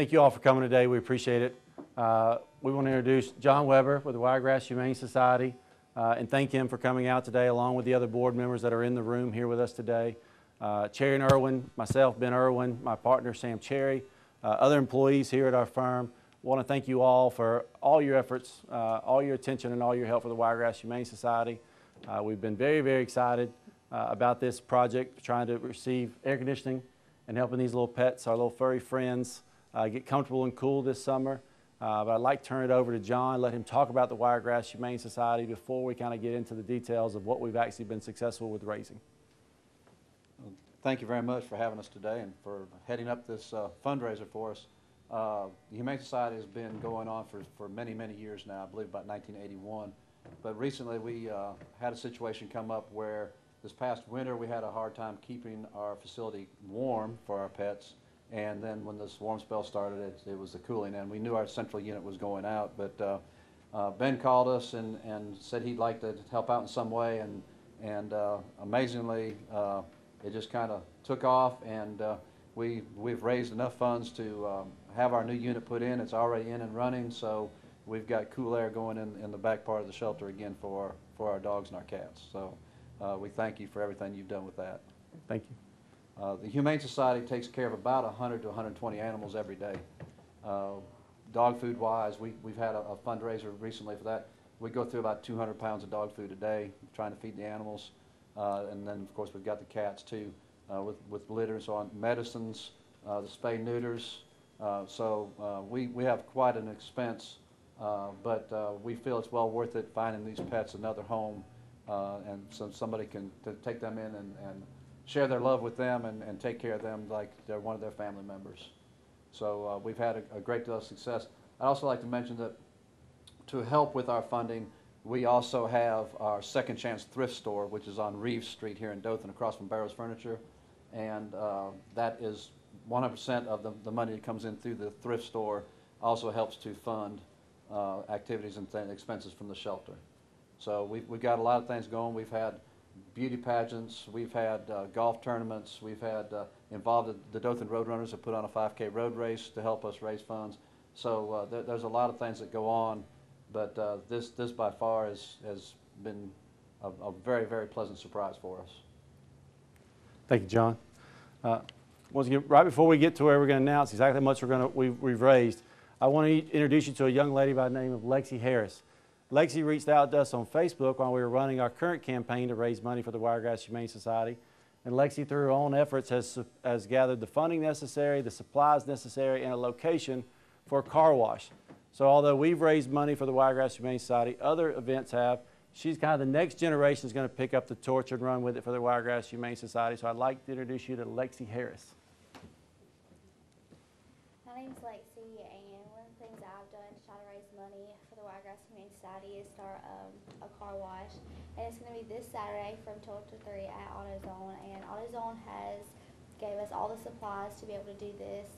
Thank you all for coming today. We appreciate it. We want to introduce John Weber with the Wiregrass Humane Society and thank him for coming out today along with the other board members that are in the room here with us today. Cherry and Irwin, myself, Ben Irwin, my partner Sam Cherry, other employees here at our firm. I want to thank you all for all your efforts, all your attention and all your help for the Wiregrass Humane Society. We've been very, very excited about this project, trying to receive air conditioning and helping these little pets, our little furry friends, get comfortable and cool this summer. But I'd like to turn it over to John, let him talk about the Wiregrass Humane Society before we kind of get into the details of what we've actually been successful with raising. Thank you very much for having us today and for heading up this fundraiser for us. The Humane Society has been going on for many, many years now, I believe about 1981. But recently we had a situation come up where this past winter we had a hard time keeping our facility warm for our pets. And then when this warm spell started, it was the cooling, and we knew our central unit was going out. But Ben called us and said he'd like to help out in some way, and amazingly, it just kind of took off, and we've raised enough funds to have our new unit put in. It's already in and running, so we've got cool air going in the back part of the shelter again for our dogs and our cats. So we thank you for everything you've done with that. Thank you. The Humane Society takes care of about 100 to 120 animals every day. Dog food wise, we've had a fundraiser recently for that. We go through about 200 pounds of dog food a day trying to feed the animals. And then of course we've got the cats too with litter and so on, medicines, the spay neuters. So we have quite an expense, but we feel it's well worth it finding these pets another home, and so somebody can take them in and share their love with them and take care of them like they're one of their family members. So we've had a great deal of success. I'd also like to mention that to help with our funding, we also have our Second Chance thrift store, which is on Reeves Street here in Dothan, across from Barrow's Furniture. And that is 100% of the money that comes in through the thrift store also helps to fund activities and expenses from the shelter. So we've got a lot of things going. We've had beauty pageants, we've had golf tournaments, we've had involved the Dothan Roadrunners have put on a 5K road race to help us raise funds. So there's a lot of things that go on, but this by far has been a very, very pleasant surprise for us. Thank you, John. Once again, right before we get to where we're going to announce exactly how much we've raised, I want to introduce you to a young lady by the name of Lexi Harris. Lexi reached out to us on Facebook while we were running our current campaign to raise money for the Wiregrass Humane Society. And Lexi, through her own efforts, has gathered the funding necessary, the supplies necessary, and a location for a car wash. So although we've raised money for the Wiregrass Humane Society, other events have. She's kind of the next generation is going to pick up the torch and run with it for the Wiregrass Humane Society. So I'd like to introduce you to Lexi Harris. My name's Lexi, and one of the things I've done to try to raise money for the Wiregrass Humane Society is start a car wash. And it's going to be this Saturday from 12 to 3 at AutoZone. And AutoZone has gave us all the supplies to be able to do this.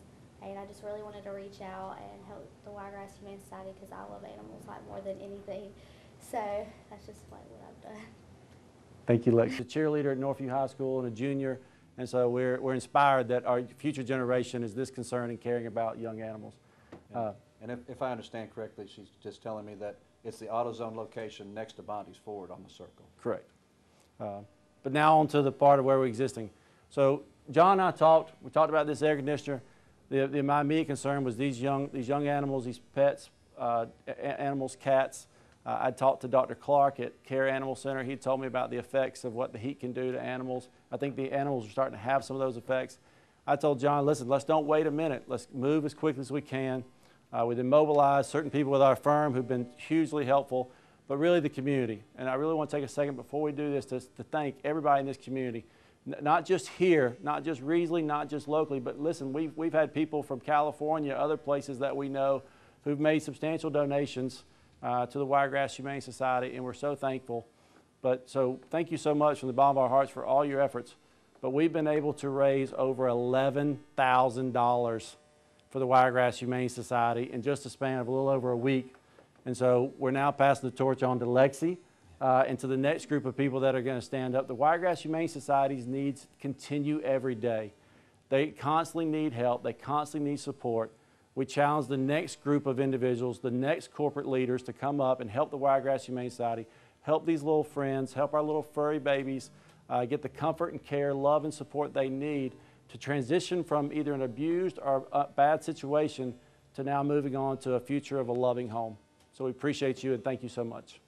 And I just really wanted to reach out and help the Wiregrass Humane Society because I love animals like more than anything. So that's just like what I've done. Thank you, Lexi. A cheerleader at Northview High School and a junior. And so we're inspired that our future generation is this concerned and caring about young animals. And if I understand correctly, she's just telling me that it's the AutoZone location next to Bondi's Ford on the circle. Correct. But now on to the part of where we're existing. So John and I talked about this air conditioner. My immediate concern was these young animals, these pets, animals, cats. I talked to Dr. Clark at Care Animal Center. He told me about the effects of what the heat can do to animals. I think the animals are starting to have some of those effects. I told John, listen, let's don't wait a minute. Let's move as quickly as we can. We've mobilized certain people with our firm who've been hugely helpful, but really the community. And I really want to take a second before we do this to thank everybody in this community. Not just here, not just Riesling, not just locally, but listen, we've had people from California, other places that we know who've made substantial donations to the Wiregrass Humane Society, and we're so thankful. So thank you so much from the bottom of our hearts for all your efforts. But we've been able to raise over $11,000 for the Wiregrass Humane Society in just a span of a little over a week. And so we're now passing the torch on to Lexi and to the next group of people that are going to stand up. The Wiregrass Humane Society's needs continue every day. They constantly need help. They constantly need support. we challenge the next group of individuals, the next corporate leaders to come up and help the Wiregrass Humane Society, help these little friends, help our little furry babies get the comfort and care, love and support they need to transition from either an abused or a bad situation to now moving on to a future of a loving home. So we appreciate you and thank you so much.